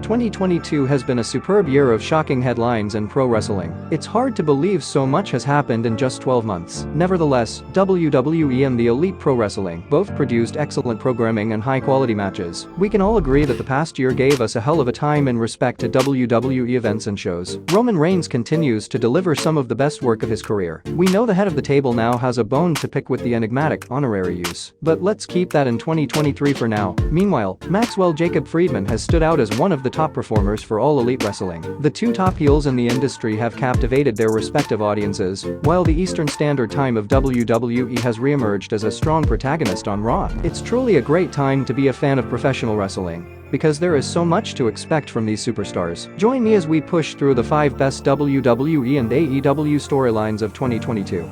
2022 has been a superb year of shocking headlines in pro wrestling. It's hard to believe so much has happened in just 12 months. Nevertheless, WWE and the Elite Pro Wrestling both produced excellent programming and high-quality matches. We can all agree that the past year gave us a hell of a time in respect to WWE events and shows. Roman Reigns continues to deliver some of the best work of his career. We know the head of the table now has a bone to pick with the enigmatic honorary use. But let's keep that in 2023 for now. Meanwhile, Maxwell Jacob Friedman has stood out as one of the top performers for All Elite Wrestling. The two top heels in the industry have captivated their respective audiences, while the Eastern Standard Time of WWE has re-emerged as a strong protagonist on Raw. It's truly a great time to be a fan of professional wrestling, because there is so much to expect from these superstars. Join me as we push through the 5 best WWE and AEW storylines of 2022.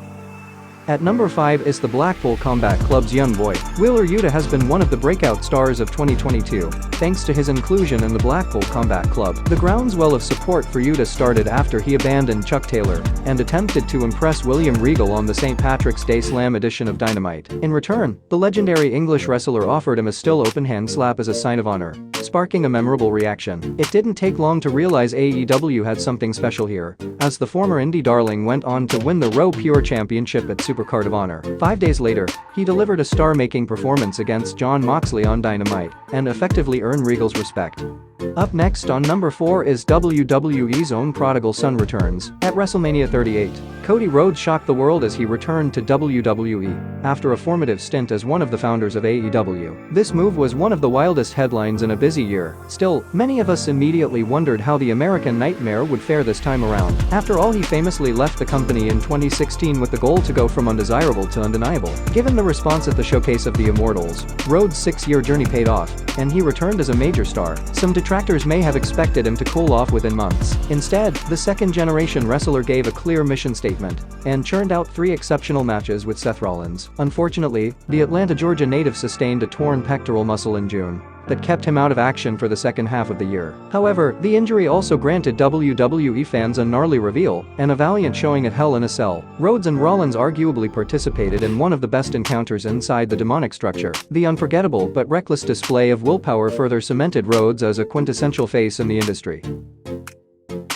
At number 5 is the Blackpool Combat Club's young boy. Wheeler Yuta has been one of the breakout stars of 2022, thanks to his inclusion in the Blackpool Combat Club. The groundswell of support for Yuta started after he abandoned Chuck Taylor and attempted to impress William Regal on the St. Patrick's Day Slam edition of Dynamite. In return, the legendary English wrestler offered him a still open hand slap as a sign of honor, sparking a memorable reaction. It didn't take long to realize AEW had something special here, as the former indie darling went on to win the Raw Pure Championship at Supercard of Honor. 5 days later, he delivered a star-making performance against Jon Moxley on Dynamite and effectively earned Regal's respect. Up next on number 4 is WWE's own prodigal son returns. At WrestleMania 38, Cody Rhodes shocked the world as he returned to WWE after a formative stint as one of the founders of AEW. This move was one of the wildest headlines in a busy year. Still, many of us immediately wondered how the American Nightmare would fare this time around. After all, he famously left the company in 2016 with the goal to go from undesirable to undeniable. Given the response at the Showcase of the Immortals, Rhodes' 6-year journey paid off, and he returned as a major star. Some detractors may have expected him to cool off within months. Instead, the second-generation wrestler gave a clear mission statement and churned out 3 exceptional matches with Seth Rollins. Unfortunately, the Atlanta, Georgia native sustained a torn pectoral muscle in June that kept him out of action for the second half of the year. However, the injury also granted WWE fans a gnarly reveal and a valiant showing at Hell in a Cell. Rhodes and Rollins arguably participated in one of the best encounters inside the demonic structure. The unforgettable but reckless display of willpower further cemented Rhodes as a quintessential face in the industry.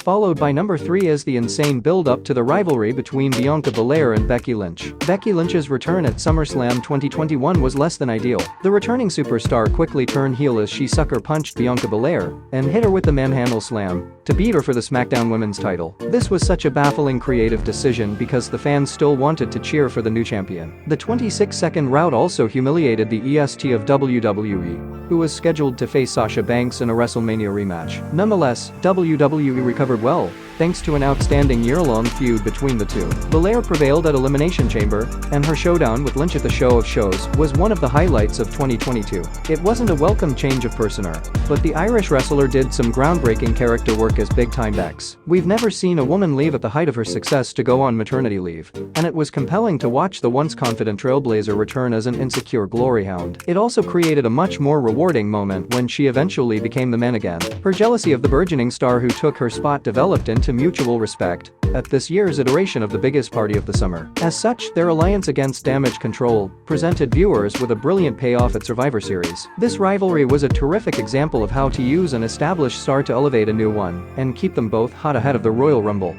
Followed by number 3 is the insane build-up to the rivalry between Bianca Belair and Becky Lynch. Becky Lynch's return at SummerSlam 2021 was less than ideal. The returning superstar quickly turned heel as she sucker-punched Bianca Belair and hit her with the manhandle slam to beat her for the SmackDown Women's title. This was such a baffling creative decision because the fans still wanted to cheer for the new champion. The 26-second rout also humiliated the EST of WWE, who was scheduled to face Sasha Banks in a WrestleMania rematch. Nonetheless, WWE recovered well, thanks to an outstanding year-long feud between the two. Belair prevailed at Elimination Chamber, and her showdown with Lynch at the Show of Shows was one of the highlights of 2022. It wasn't a welcome change of persona, but the Irish wrestler did some groundbreaking character work as big-time Bex. We've never seen a woman leave at the height of her success to go on maternity leave, and it was compelling to watch the once confident trailblazer return as an insecure glory hound. It also created a much more rewarding moment when she eventually became the man again. Her jealousy of the burgeoning star who took her spot developed into mutual respect at this year's iteration of the biggest party of the summer. As such, their alliance against Damage Control presented viewers with a brilliant payoff at Survivor Series. This rivalry was a terrific example of how to use an established star to elevate a new one and keep them both hot ahead of the Royal Rumble.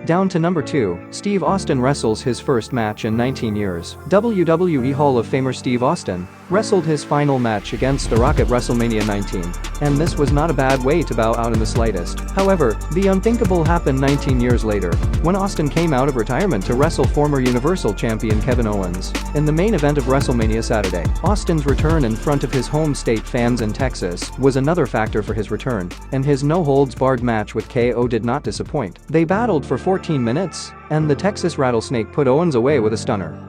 Down to number 2, Steve Austin wrestles his first match in 19 years. WWE Hall of Famer Steve Austin wrestled his final match against The Rock at WrestleMania 19, and this was not a bad way to bow out in the slightest. However, the unthinkable happened 19 years later, when Austin came out of retirement to wrestle former Universal Champion Kevin Owens in the main event of WrestleMania Saturday. Austin's return in front of his home state fans in Texas was another factor for his return, and his no-holds-barred match with KO did not disappoint. They battled for 14 minutes, and the Texas Rattlesnake put Owens away with a stunner.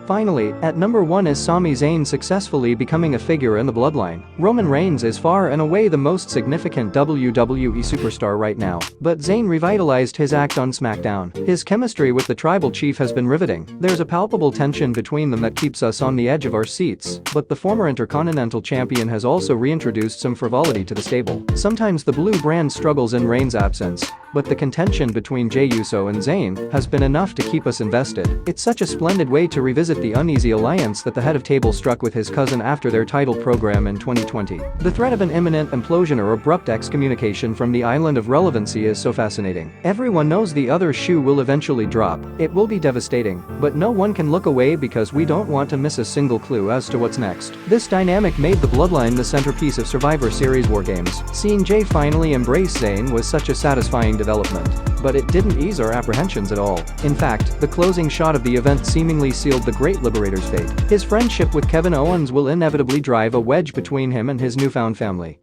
Finally, at number 1 is Sami Zayn successfully becoming a figure in the bloodline. Roman Reigns is far and away the most significant WWE superstar right now, but Zayn revitalized his act on SmackDown. His chemistry with the Tribal Chief has been riveting. There's a palpable tension between them that keeps us on the edge of our seats, but the former Intercontinental Champion has also reintroduced some frivolity to the stable. Sometimes the blue brand struggles in Reigns' absence, but the contention between Jey Uso and Zayn has been enough to keep us invested. It's such a splendid way to revisit the uneasy alliance that the head of table struck with his cousin after their title program in 2020. The threat of an imminent implosion or abrupt excommunication from the island of relevancy is so fascinating. Everyone knows the other shoe will eventually drop. It will be devastating, but no one can look away because we don't want to miss a single clue as to what's next. This dynamic made the Bloodline the centerpiece of Survivor Series War Games. Seeing Jey finally embrace Zayn was such a satisfying development. But it didn't ease our apprehensions at all. In fact, the closing shot of the event seemingly sealed the Great Liberator's fate. His friendship with Kevin Owens will inevitably drive a wedge between him and his newfound family.